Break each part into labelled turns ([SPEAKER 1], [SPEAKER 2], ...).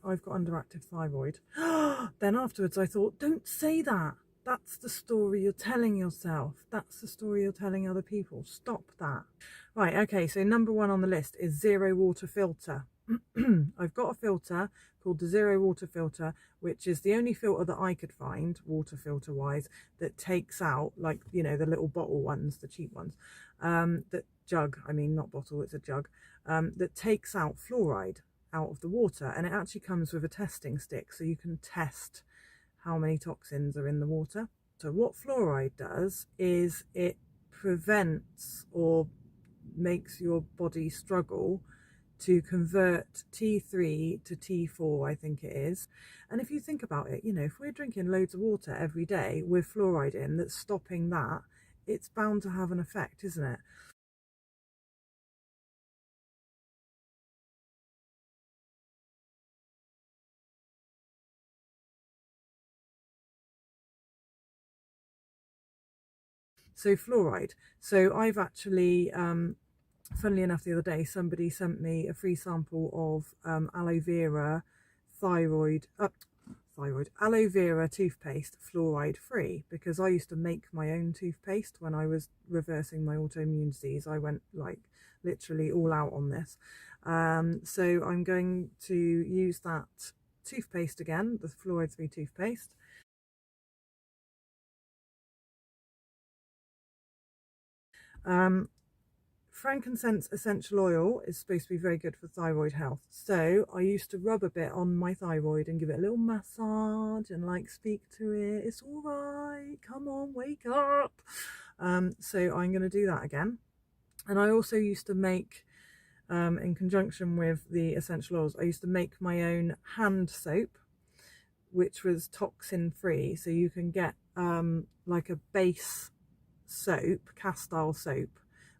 [SPEAKER 1] I've got underactive thyroid. Then afterwards I thought, don't say that. That's the story you're telling yourself. That's the story you're telling other people. Stop that. Right, okay, so number one on the list is zero water filter. I've got a filter called the zero water filter, which is the only filter that I could find, water filter wise, that takes out, like, you know, the little bottle ones, the cheap ones, that jug, I mean, not bottle, it's a jug, that takes out fluoride out of the water. And it actually comes with a testing stick, so you can test how many toxins are in the water. So what fluoride does is it prevents or makes your body struggle to convert T3 to T4, I think it is. And if you think about it, you know, if we're drinking loads of water every day with fluoride in that's stopping that, it's bound to have an effect, isn't it? So fluoride. So I've actually, funnily enough, the other day, somebody sent me a free sample of aloe vera thyroid, aloe vera toothpaste, fluoride free, because I used to make my own toothpaste when I was reversing my autoimmune disease. I went like literally all out on this. So I'm going to use that toothpaste again, the fluoride free toothpaste. Frankincense essential oil is supposed to be very good for thyroid health. So I used to rub a bit on my thyroid and give it a little massage and like speak to it. It's all right. Come on, wake up. So I'm going to do that again. And I also used to make, in conjunction with the essential oils, I used to make my own hand soap, which was toxin free. So you can get like a base soap, castile soap,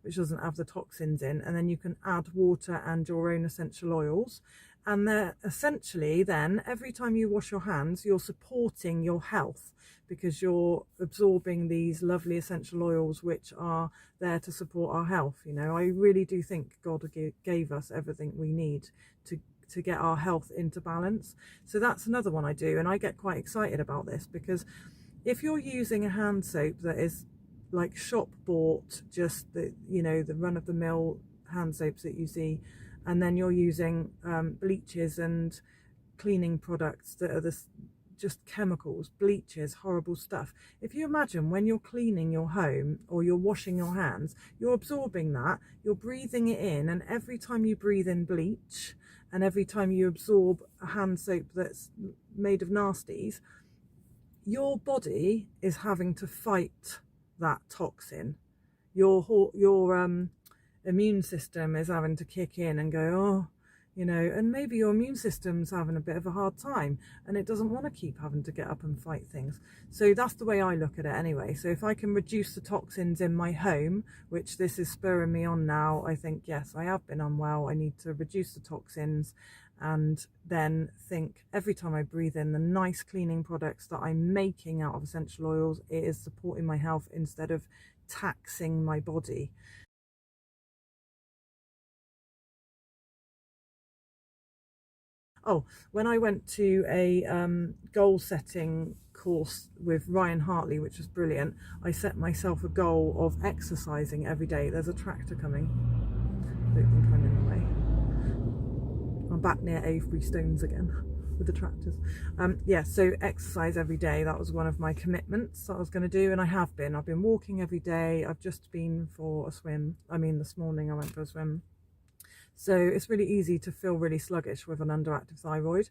[SPEAKER 1] which doesn't have the toxins in, and then you can add water and your own essential oils, and they're essentially, then every time you wash your hands you're supporting your health, because you're absorbing these lovely essential oils which are there to support our health. You know, I really do think God gave us everything we need to get our health into balance. So that's another one I do, and I get quite excited about this, because if you're using a hand soap that is like shop bought, just the, you know, the run-of-the-mill hand soaps that you see, and then you're using bleaches and cleaning products that are just chemicals, bleaches, horrible stuff. If you imagine when you're cleaning your home or you're washing your hands, you're absorbing that, you're breathing it in, and every time you breathe in bleach and every time you absorb a hand soap that's made of nasties, your body is having to fight that toxin. Your immune system is having to kick in and go, oh, you know, and maybe your immune system's having a bit of a hard time and it doesn't want to keep having to get up and fight things. So that's the way I look at it anyway. So if I can reduce the toxins in my home, which this is spurring me on now, I think, yes, I have been unwell, I need to reduce the toxins, and then think every time I breathe in the nice cleaning products that I'm making out of essential oils, it is supporting my health instead of taxing my body. Oh, when I went to a goal setting course with Ryan Hartley, which was brilliant, I set myself a goal of exercising every day. There's a tractor coming. Kind of in the way. I'm back near Avebury Stones again with the tractors. Yeah, so exercise every day. That was one of my commitments that I was going to do, and I have been. I've been walking every day. I've just been for a swim. I mean, this morning I went for a swim. So it's really easy to feel really sluggish with an underactive thyroid,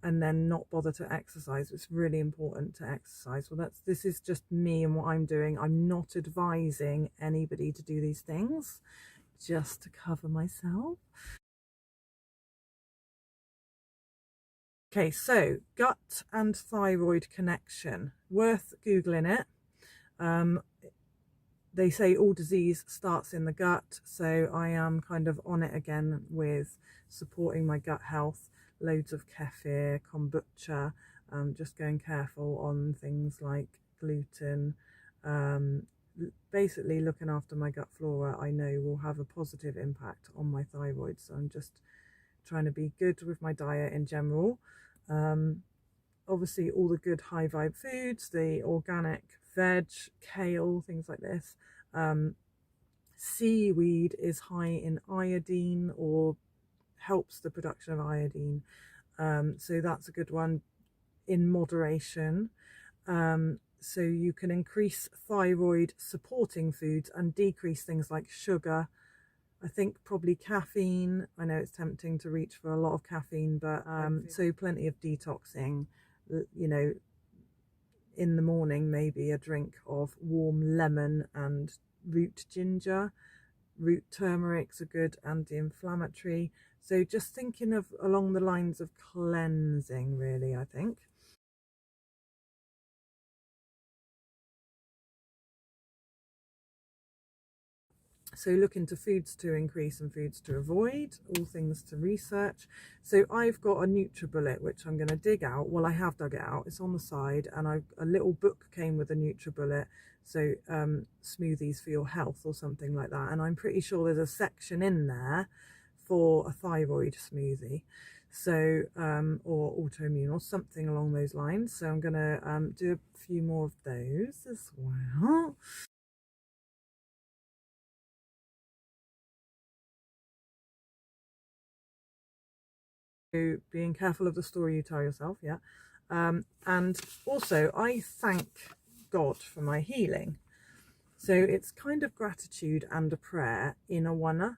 [SPEAKER 1] and then not bother to exercise. It's really important to exercise. Well, this is just me and what I'm doing. I'm not advising anybody to do these things, just to cover myself. Okay, so gut and thyroid connection, worth Googling it. They say all disease starts in the gut, so I am kind of on it again with supporting my gut health. Loads of kefir, kombucha, just going careful on things like gluten. Basically looking after my gut flora, I know will have a positive impact on my thyroid, so I'm just trying to be good with my diet in general. Obviously all the good high vibe foods, the organic veg, kale, things like this. Seaweed is high in iodine, or helps the production of iodine. So that's a good one, in moderation. So you can increase thyroid supporting foods and decrease things like sugar. I think probably caffeine. I know it's tempting to reach for a lot of caffeine, but so plenty of detoxing, you know, in the morning, maybe a drink of warm lemon and root ginger. Root turmeric's a good anti-inflammatory. So just thinking of along the lines of cleansing, really, I think. So look into foods to increase and foods to avoid, all things to research. So I've got a NutriBullet, which I'm going to dig out. Well, I have dug it out. It's on the side, and a little book came with a NutriBullet. So smoothies for your health or something like that. And I'm pretty sure there's a section in there for a thyroid smoothie. So, or autoimmune or something along those lines. So I'm going to do a few more of those as well. Being careful of the story you tell yourself, yeah. And also, I thank God for my healing. So it's kind of gratitude and a prayer in a one.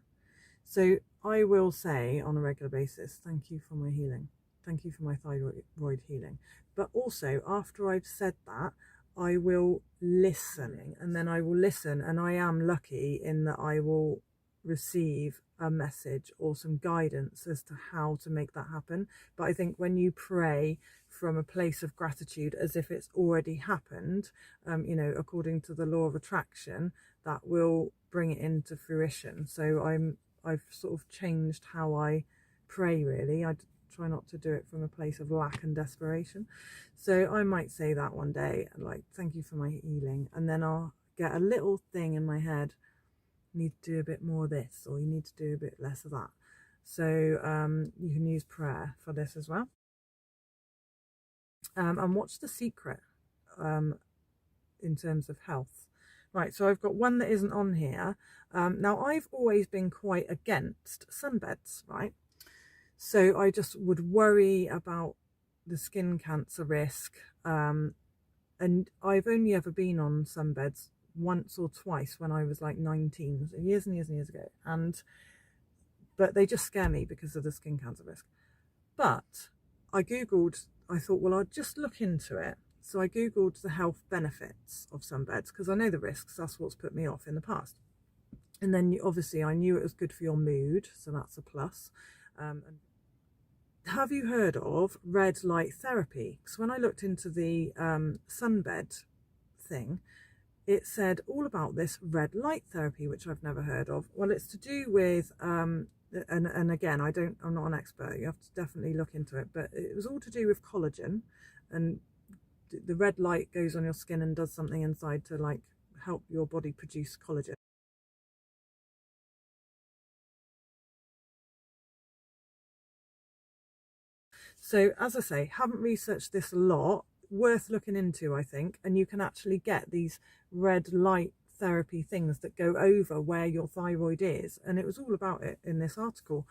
[SPEAKER 1] So I will say on a regular basis, thank you for my healing. Thank you for my thyroid healing. But also, after I've said that, I will listen, and then I will listen, and I am lucky in that I will receive a message or some guidance as to how to make that happen. But I think when you pray from a place of gratitude, as if it's already happened, you know, according to the law of attraction, that will bring it into fruition. So I've sort of changed how I pray, really. I try not to do it from a place of lack and desperation. So I might say that one day, like, thank you for my healing, and then I'll get a little thing in my head, need to do a bit more of this, or you need to do a bit less of that. So you can use prayer for this as well. And watch The Secret in terms of health. Right, so I've got one that isn't on here. Now, I've always been quite against sunbeds, right? So I just would worry about the skin cancer risk. And I've only ever been on sunbeds once or twice when I was like 19, so years and years and years ago. But they just scare me because of the skin cancer risk. But I Googled, I thought, well, I'll just look into it. So I Googled the health benefits of sunbeds, because I know the risks. That's what's put me off in the past. And then obviously I knew it was good for your mood, so that's a plus. Have you heard of red light therapy? Because when I looked into the sunbed thing, it said all about this red light therapy, which I've never heard of. Well, it's to do with and again, I'm not an expert. You have to definitely look into it, but it was all to do with collagen, and the red light goes on your skin and does something inside to like help your body produce collagen. So as I say, haven't researched this a lot, worth looking into, I think, and you can actually get these red light therapy things that go over where your thyroid is, and it was all about it in this article.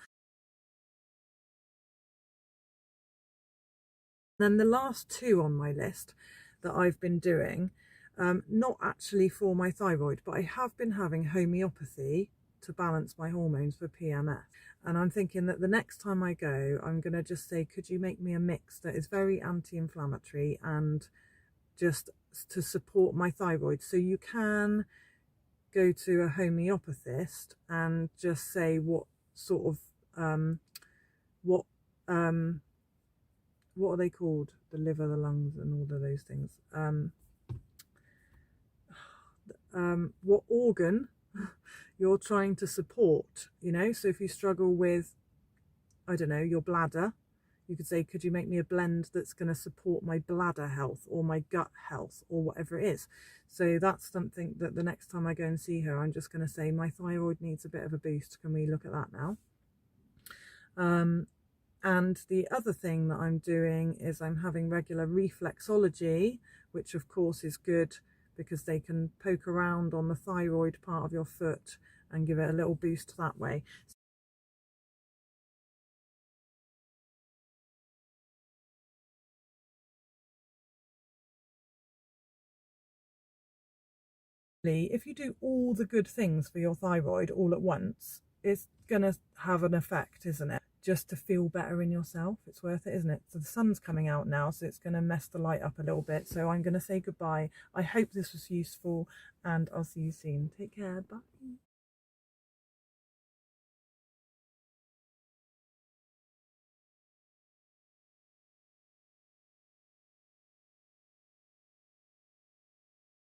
[SPEAKER 1] Then the last two on my list that I've been doing, not actually for my thyroid, but I have been having homeopathy to balance my hormones for PMS. And I'm thinking that the next time I go, I'm going to just say, could you make me a mix that is very anti-inflammatory and just to support my thyroid? So you can go to a homeopathist and just say what sort of what are they called? The liver, the lungs, and all of those things. What organ you're trying to support, you know? So if you struggle with, I don't know, your bladder, you could say, could you make me a blend that's going to support my bladder health or my gut health or whatever it is? So that's something that the next time I go and see her, I'm just going to say, my thyroid needs a bit of a boost. Can we look at that now? And the other thing that I'm doing is I'm having regular reflexology, which of course is good because they can poke around on the thyroid part of your foot and give it a little boost that way. If you do all the good things for your thyroid all at once, it's going to have an effect, isn't it? Just to feel better in yourself. It's worth it, isn't it? So the sun's coming out now, so it's going to mess the light up a little bit. So I'm going to say goodbye. I hope this was useful, and I'll see you soon. Take care. Bye.